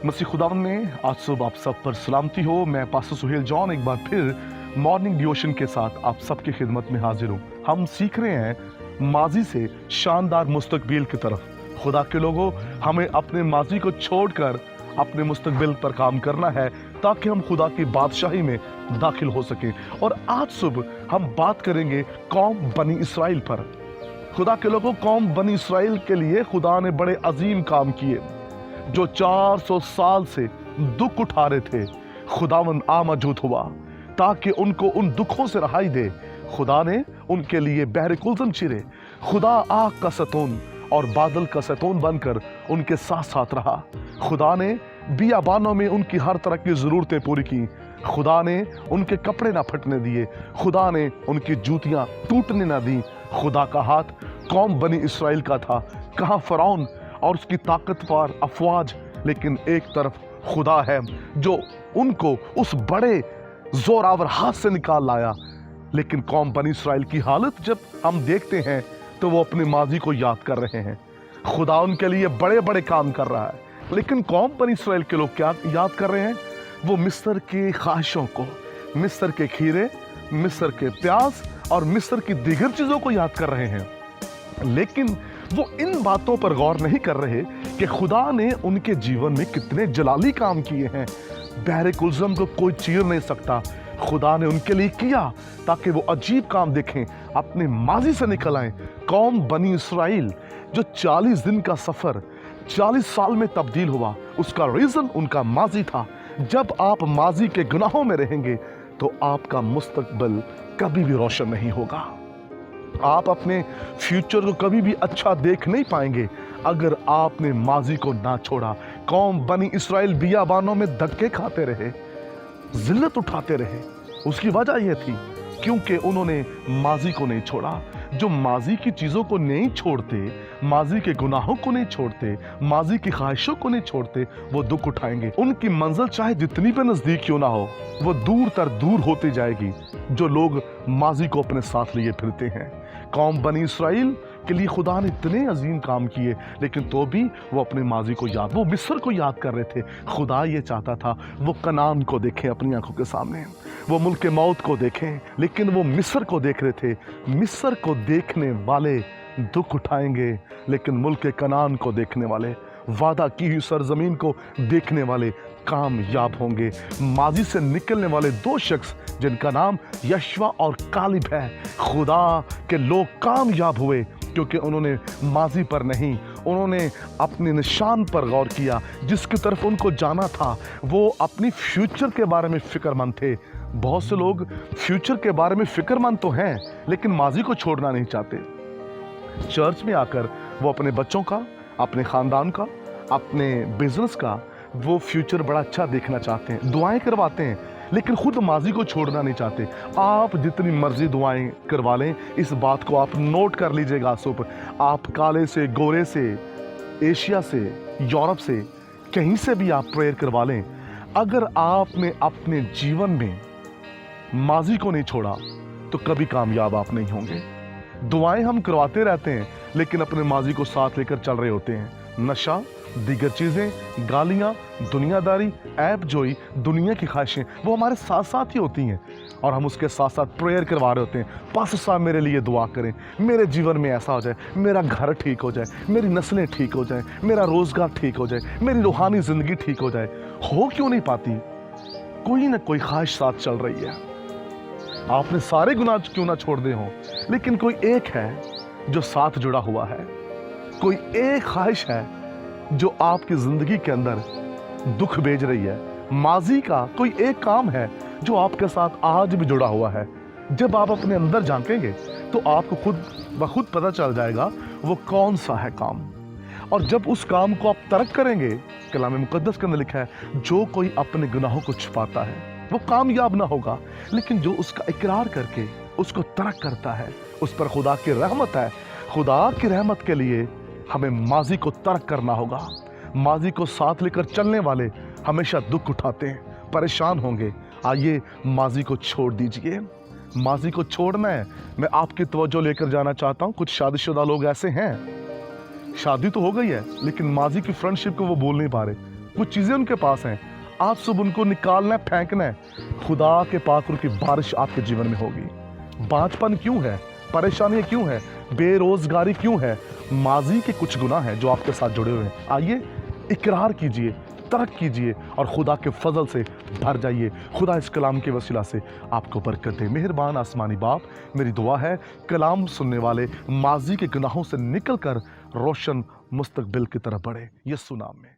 मसीह खुदावन में आज सुबह आप सब पर सलामती हो। मैं पास्टर सुहेल जॉन एक बार फिर मॉर्निंग डिवोशन के साथ आप सबकी खिदमत में हाजिर हूँ। हम सीख रहे हैं माजी से शानदार मुस्तकबिल की तरफ। खुदा के लोगों, हमें अपने माजी को छोड़कर अपने मुस्तकबिल पर काम करना है ताकि हम खुदा की बादशाही में दाखिल हो सकें। और आज सुबह हम बात करेंगे कौम बनी इसराइल पर। खुदा के लोगों, कौम बनी इसराइल के लिए खुदा ने बड़े अजीम काम किए। जो 400 साल से दुख उठा रहे थे, खुदावन आ मौजूद हुआ ताकि उनको उन दुखों से रहाई दे। खुदा ने उनके लिए बहरे कुलज़म चिरे। खुदा आग का सतून और बादल का सतून बनकर उनके साथ साथ रहा। खुदा ने बियाबानों में उनकी हर तरह की ज़रूरतें पूरी की। खुदा ने उनके कपड़े ना फटने दिए। खुदा ने उनकी जूतियां टूटने ना दी। खुदा का हाथ कौम बनी इसराइल का था। कहाँ फ़िरौन और उसकी ताकतवर अफवाज, लेकिन एक तरफ खुदा है जो उनको उस बड़े जोरावर हाथ से निकाल लाया। लेकिन कौम बनी इसराइल की हालत जब हम देखते हैं तो वो अपने माजी को याद कर रहे हैं। खुदा उनके लिए बड़े बड़े काम कर रहा है, लेकिन कौम बनी इसराइल के लोग क्या याद कर रहे हैं? वो मिस्र की ख्वाहिशों को, मिस्र के खीरे, मिस्र के प्याज और मिस्र की दीगर चीज़ों को याद कर रहे हैं। लेकिन वो इन बातों पर गौर नहीं कर रहे कि खुदा ने उनके जीवन में कितने जलाली काम किए हैं। बहरे कुलज़म को कोई चीर नहीं सकता। खुदा ने उनके लिए किया ताकि वो अजीब काम देखें, अपने माजी से निकल आए। कौम बनी इसराइल जो 40 दिन का सफ़र 40 साल में तब्दील हुआ, उसका रीज़न उनका माजी था। जब आप माजी के गुनाहों में रहेंगे तो आपका मुस्तकबिल कभी भी रोशन नहीं होगा। आप अपने फ्यूचर को कभी भी अच्छा देख नहीं पाएंगे अगर आपने माजी को ना छोड़ा। कौम बनी इसराइल बियाबानों में धक्के खाते रहे, जिल्लत उठाते रहे। उसकी वजह यह थी क्योंकि उन्होंने माजी को नहीं छोड़ा। जो माजी की चीज़ों को नहीं छोड़ते, माजी के गुनाहों को नहीं छोड़ते, माजी की ख्वाहिशों को नहीं छोड़ते, वो दुख उठाएंगे। उनकी मंजिल चाहे जितनी भी नज़दीक क्यों ना हो, वो दूर तर दूर होती जाएगी। जो लोग माजी को अपने साथ लिए फिरते हैं, कौम बनी इसराइल के लिए खुदा ने इतने अजीम काम किए, लेकिन तो भी वो अपने माजी को याद, वो मिस्र को याद कर रहे थे। खुदा ये चाहता था वो कनान को देखें अपनी आंखों के सामने, वो मुल्क मौत को देखें, लेकिन वो मिस्र को देख रहे थे। मिस्र को देखने वाले दुख उठाएंगे, लेकिन मुल्क कनान को देखने वाले, वादा की हुई सरजमीन को देखने वाले कामयाब होंगे। माजी से निकलने वाले दो शख्स जिनका नाम यशवा और कालिब है, खुदा के लोग कामयाब हुए क्योंकि उन्होंने माजी पर नहीं, उन्होंने अपने निशान पर गौर किया। जिसकी तरफ उनको जाना था, वो अपनी फ्यूचर के बारे में फ़िक्रमंद थे। बहुत से लोग फ्यूचर के बारे में फ़िक्रमंद तो हैं, लेकिन माजी को छोड़ना नहीं चाहते। चर्च में आकर वो अपने बच्चों का, अपने ख़ानदान का, अपने बिजनेस का वो फ्यूचर बड़ा अच्छा देखना चाहते हैं, दुआएं करवाते हैं, लेकिन खुद माजी को छोड़ना नहीं चाहते। आप जितनी मर्जी दुआएं करवा लें, इस बात को आप नोट कर लीजिएगा। सुपर आप काले से, गोरे से, एशिया से, यूरोप से, कहीं से भी आप प्रेयर करवा लें, अगर आपने अपने जीवन में माजी को नहीं छोड़ा तो कभी कामयाब आप नहीं होंगे। दुआएं हम करवाते रहते हैं, लेकिन अपने माजी को साथ लेकर चल रहे होते हैं। नशा, दीगर चीज़ें, गालियाँ, दुनियादारी, ऐब जोई, दुनिया की ख्वाहिशें, वो हमारे साथ साथ ही होती हैं और हम उसके साथ साथ प्रेयर करवा रहे होते हैं। पास्टर साहब मेरे लिए दुआ करें, मेरे जीवन में ऐसा हो जाए, मेरा घर ठीक हो जाए, मेरी नस्लें ठीक हो जाए, मेरा रोज़गार ठीक हो जाए, मेरी रूहानी ज़िंदगी ठीक हो जाए। हो क्यों नहीं पाती? कोई ना कोई ख्वाहिश साथ चल रही है। आपने सारे गुनाह क्यों ना छोड़ दे हों, लेकिन कोई एक है जो साथ जुड़ा हुआ है। कोई एक ख्वाहिश है जो आपकी ज़िंदगी के अंदर दुख भेज रही है। माजी का कोई एक काम है जो आपके साथ आज भी जुड़ा हुआ है। जब आप अपने अंदर झांकेंगे तो आपको खुद ब खुद पता चल जाएगा वो कौन सा है काम। और जब उस काम को आप तर्क करेंगे, कलाम मुकद्दस के अंदर लिखा है, जो कोई अपने गुनाहों को छुपाता है वो कामयाब ना होगा, लेकिन जो उसका इकरार करके उसको तर्क करता है, उस पर खुदा की रहमत है। खुदा की रहमत के लिए हमें माजी को तर्क करना होगा। माजी को साथ लेकर चलने वाले हमेशा दुख उठाते हैं, परेशान होंगे। आइए माजी को छोड़ दीजिए। माजी को छोड़ना है। मैं आपकी तवज्जो लेकर जाना चाहता हूँ। कुछ शादीशुदा लोग ऐसे हैं, शादी तो हो गई है लेकिन माजी की फ्रेंडशिप को वो भूल नहीं पा रहे। कुछ चीज़ें उनके पास हैं, आज सुबह उनको निकालना है, फेंकना है। खुदा के पाक की बारिश आपके जीवन में होगी। बांझपन क्यों है, परेशानियां क्यों है, बेरोजगारी क्यों है, माजी के कुछ गुनाह हैं जो आपके साथ जुड़े हुए हैं। आइए इकरार कीजिए, तर्क कीजिए और खुदा के फजल से भर जाइए। खुदा इस कलाम के वसीला से आपको बरकत दे। मेहरबान आसमानी बाप, मेरी दुआ है कलाम सुनने वाले माजी के गुनाहों से निकल कर रोशन मुस्तकबिल की तरफ बढ़े, यीशु नाम में।